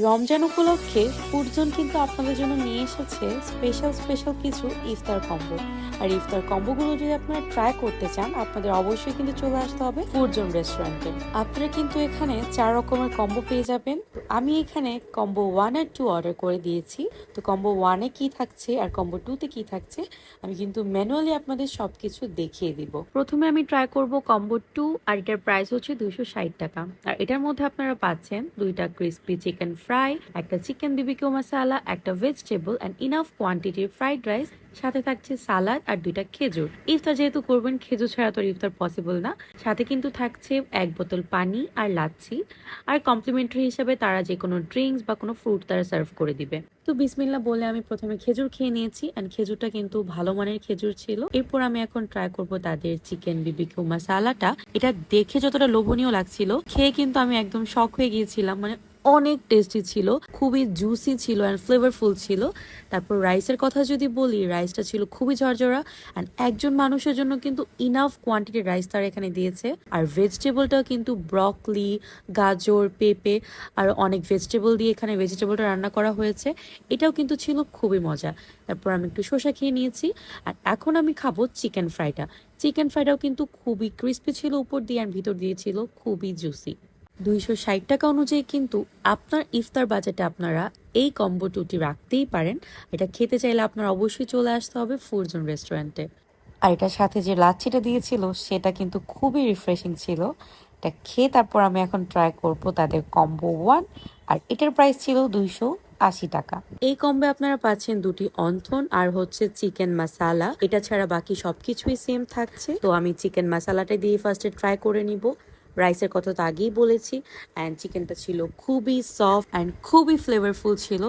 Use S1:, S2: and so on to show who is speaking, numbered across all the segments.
S1: রমজান উপলক্ষে ফুডজোন কিন্তু আপনাদের জন্য নিয়ে এসেছে স্পেশাল কিছু ইফতার কম্বো। আর ইফতার কম্বোগুলো যদি আপনারা ট্রাই করতে চান, আপনাদের অবশ্যই কিন্তু চলে আসতে হবে ফুডজোন রেস্টুরেন্টে। আপনারা কিন্তু এখানে 4 রকমের কম্বো পেয়ে যাবেন। আমি এখানে কম্বো 1 আর 2 অর্ডার করে দিয়েছি। তো কম্বো 1-এ কি থাকছে আর কম্বো 2-তে কি থাকছে আমি কিন্তু ম্যানুয়ালি আপনাদের সবকিছু দেখিয়ে দিব। প্রথমে আমি ট্রাই করব কম্বো 2, আর এটার প্রাইস হচ্ছে 260 টাকা। আর এটার মধ্যে আপনারা পাচ্ছেন 2টা ক্রিসপি চিকেন ফ্রাই, একটা চিকেন বিবিকিউ মশালা, একটা ভেজিটেবল এন্ড ইনাফ কোয়ান্টিটির ফ্রাইড রাইস, সাথে থাকছে সালাদ আর 2টা খেজুর। ইফতার যেহেতু করবেন, খেজুর ছাড়া তো ইফতার পসিবল না। সাথে কিন্তু থাকছে 1 বোতল পানি আর লাচ্ছি। আর কমপ্লিমেন্টারি হিসেবে তারা যে কোনো ড্রিঙ্কস বা কোনো ফ্রুট তারা সার্ভ করে দিবে। তো বিসমিল্লাহ বলে আমি প্রথমে খেজুর খেয়ে নিয়েছি, এন্ড খেজুরটা কিন্তু ভালো মানের খেজুর ছিল। এরপর আমি এখন ট্রাই করব তাদের চিকেন বিবিকিউ মশালাটা। এটা দেখে যতটা লোভনীয় লাগছিল, খেয়ে কিন্তু আমি একদম শক হয়ে গিয়েছিলাম। মানে অনেক টেস্টি ছিল, খুবই জুসি ছিল অ্যান্ড ফ্লেভারফুল ছিল। তারপর রাইসের কথা যদি বলি, রাইসটা ছিল খুবই ঝরঝরা অ্যান্ড একজন মানুষের জন্য কিন্তু ইনাফ কোয়ান্টিটির রাইস তারা এখানে দিয়েছে। আর ভেজিটেবলটাও কিন্তু ব্রকলি, গাজর, পেঁপে আর অনেক ভেজিটেবল দিয়ে এখানে ভেজিটেবলটা রান্না করা হয়েছে। এটাও কিন্তু ছিল খুবই মজা। তারপর আমি একটু শসা খেয়ে নিয়েছি। আর এখন আমি খাবো চিকেন ফ্রাইটা। চিকেন ফ্রাইটাও কিন্তু খুবই ক্রিস্পি ছিল উপর দিয়ে, আর ভিতর দিয়ে ছিল খুবই জুসি। 260 টাকা অনুযায়ী কিন্তু আপনার ইফতার বাজেটে আপনারা এই কম্বো 2টি রাখতেই পারেন। এটা খেতে চাইলে আপনার অবশ্যই চলে আসতে হবে ফুডজোন রেস্টুরেন্টে। আর এটার সাথে যে লাচ্ছিটা দিয়েছিল সেটা কিন্তু খুবই রিফ্রেশিং ছিল। এটা খেয়ে তারপর আমি এখন ট্রাই করব তাদের কম্বো 1। আর এটার প্রাইস ছিল 280 টাকা। এই কম্বে আপনারা পাচ্ছেন 2টি অন্থন আর হচ্ছে চিকেন মশালা। এটা ছাড়া বাকি সবকিছুই সেম থাকছে। তো আমি চিকেন মশালাটা দিয়ে ফার্স্টে ট্রাই করে নিব। রাইসের কথা তো আগেই বলেছি, অ্যান্ড চিকেনটা ছিল খুবই সফট অ্যান্ড খুবই ফ্লেভারফুল ছিল।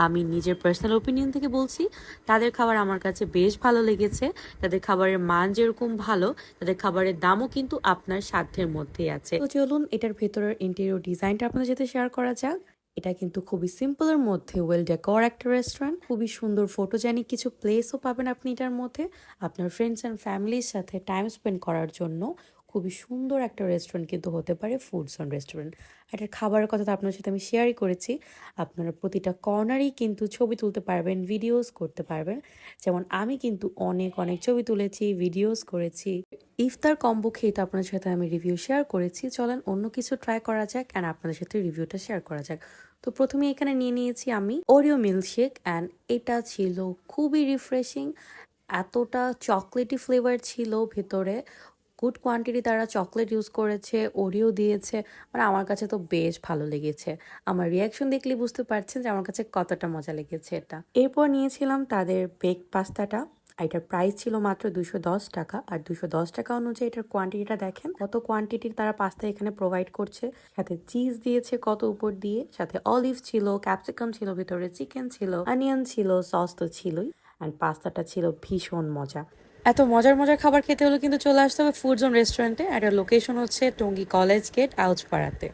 S1: আমি নিজের পার্সোনাল ওপিনিয়ন থেকে বলছি, তাদের খাবার আমার কাছে বেশ ভালো লেগেছে। তাদের খাবারের মান যেরকম ভালো, তাদের খাবারের দামও কিন্তু আপনার সাধ্যের মধ্যেই আছে। তো চলুন এটার ভেতরের ইন্টেরিয়র ডিজাইনটা আপনাদের সাথে শেয়ার করা যাক। এটা কিন্তু খুবই সিম্পলের মধ্যে ওয়েল ডেকোর একটা রেস্টুরেন্ট। খুবই সুন্দর ফটোজেনিক কিছু প্লেসও পাবেন আপনি এটার মধ্যে। আপনার ফ্রেন্ডস অ্যান্ড ফ্যামিলির সাথে টাইম স্পেন্ড করার জন্য খুবই সুন্দর একটা রেস্টুরেন্ট কিন্তু হতে পারে ফুডজোন রেস্টুরেন্ট। এটার খাবারের কথা তো আপনার সাথে আমি শেয়ারই করেছি। আপনারা প্রতিটা কর্নারেই কিন্তু ছবি তুলতে পারবেন, ভিডিওস করতে পারবেন। যেমন আমি কিন্তু অনেক ছবি তুলেছি, ভিডিওস করেছি। ইফতার কম্বো খেয়ে তো আপনাদের সাথে আমি রিভিউ শেয়ার করেছি। চলেন অন্য কিছু ট্রাই করা যাক অ্যান্ড আপনাদের সাথে রিভিউটা শেয়ার করা যাক। তো প্রথমে এখানে নিয়ে নিয়েছি আমি ওরিও মিল্কশেক, অ্যান্ড এটা ছিল খুবই রিফ্রেশিং। এতটা চকলেটি ফ্লেভার ছিল ভেতরে। গুড কোয়ান্টিটি তারা চকলেট ইউজ করেছে, ওরিও দিয়েছে। মানে আমার কাছে তো বেশ ভালো লেগেছে। আমার রিয়াকশন দেখলে বুঝতে পারছেন যে আমার কাছে কতটা মজা লেগেছে এটা। এরপর নিয়েছিলাম তাদের বেক পাস্তাটা। এটার প্রাইস ছিল মাত্র 210 টাকা। আর 210 টাকা অনুযায়ী এটার কোয়ান্টিটিটা দেখেন, কত কোয়ান্টিটির তারা পাস্তা এখানে প্রোভাইড করছে। সাথে চিজ দিয়েছে কত উপর দিয়ে, সাথে অলিভ ছিল, ক্যাপসিকাম ছিল, ভিতরে চিকেন ছিল, অনিয়ন ছিল, সস তো ছিলই। অ্যান্ড পাস্তাটা ছিল ভীষণ মজা। এত মজার খাবার খেতে হলে কিন্তু চলে আসতে হবে ফুডজোন রেস্টুরেন্টে। আর লোকেশন হচ্ছে টঙ্গী কলেজ গেট, আউচপাড়াতে।